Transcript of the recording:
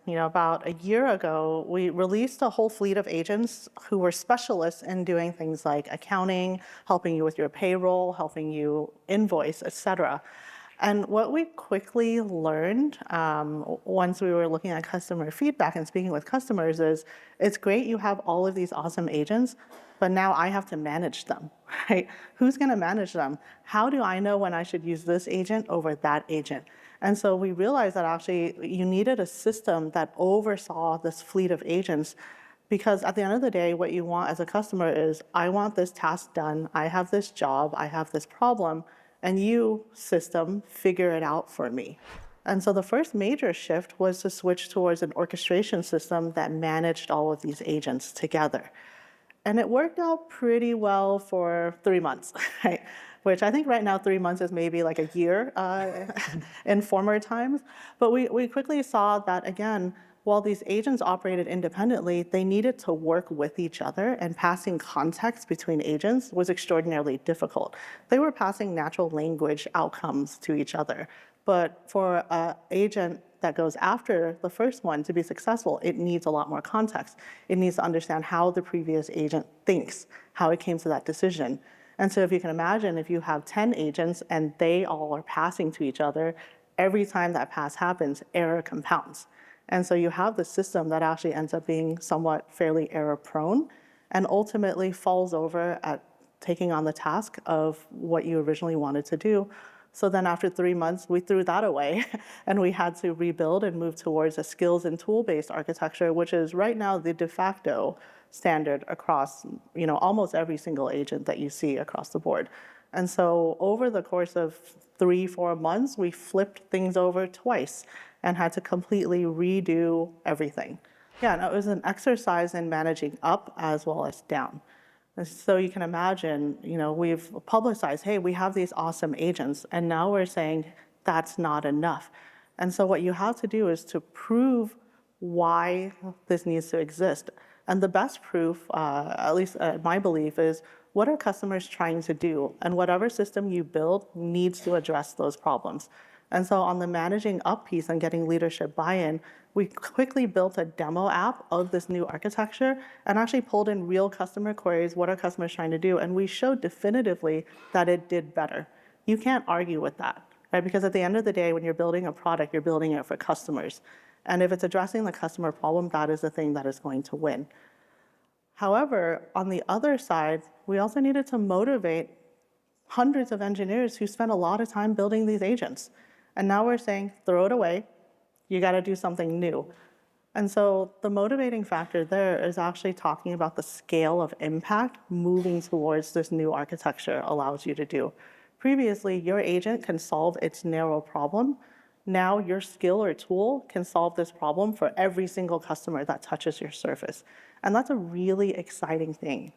about a year ago, we released a whole fleet of agents who were specialists in doing things like accounting, helping you with your payroll, helping you invoice, etc. And what we quickly learned once we were looking at customer feedback and speaking with customers is, it's great you have all of these awesome agents, but now I have to manage them, right? Who's going to manage them? How do I know when I should use this agent over that agent? And so we realized that actually you needed a system that oversaw this fleet of agents, because at the end of the day, what you want as a customer is, I want this task done, I have this job, I have this problem, and you, system, figure it out for me. And so the first major shift was to switch towards an orchestration system that managed all of these agents together. And it worked out pretty well for 3 months, right? Which I think right now 3 months is maybe like a year in former times. But we quickly saw that, again, while these agents operated independently, they needed to work with each other, and passing context between agents was extraordinarily difficult. They were passing natural language outcomes to each other. But for an agent that goes after the first one to be successful, it needs a lot more context. It needs to understand how the previous agent thinks, how it came to that decision. And so if you can imagine, if you have 10 agents and they all are passing to each other, every time that pass happens, error compounds. And so you have the system that actually ends up being somewhat fairly error prone and ultimately falls over at taking on the task of what you originally wanted to do. So then after 3 months, we threw that away and we had to rebuild and move towards a skills and tool-based architecture, which is right now the de facto standard across almost every single agent that you see across the board. And so over the course of 3-4 months, we flipped things over twice and had to completely redo everything. Yeah, and it was an exercise in managing up as well as down. And so you can imagine, we've publicized, hey, we have these awesome agents, and now we're saying that's not enough. And so what you have to do is to prove why this needs to exist. And the best proof, at least my belief, is what are customers trying to do? And whatever system you build needs to address those problems. And so on the managing up piece and getting leadership buy-in, we quickly built a demo app of this new architecture and actually pulled in real customer queries, what are customers trying to do? And we showed definitively that it did better. You can't argue with that, right? Because at the end of the day, when you're building a product, you're building it for customers. And if it's addressing the customer problem, that is the thing that is going to win. However, on the other side, we also needed to motivate hundreds of engineers who spent a lot of time building these agents. And now we're saying, throw it away. You got to do something new. And so the motivating factor there is actually talking about the scale of impact moving towards this new architecture allows you to do. Previously, your agent can solve its narrow problem. Now your skill or tool can solve this problem for every single customer that touches your surface. And that's a really exciting thing.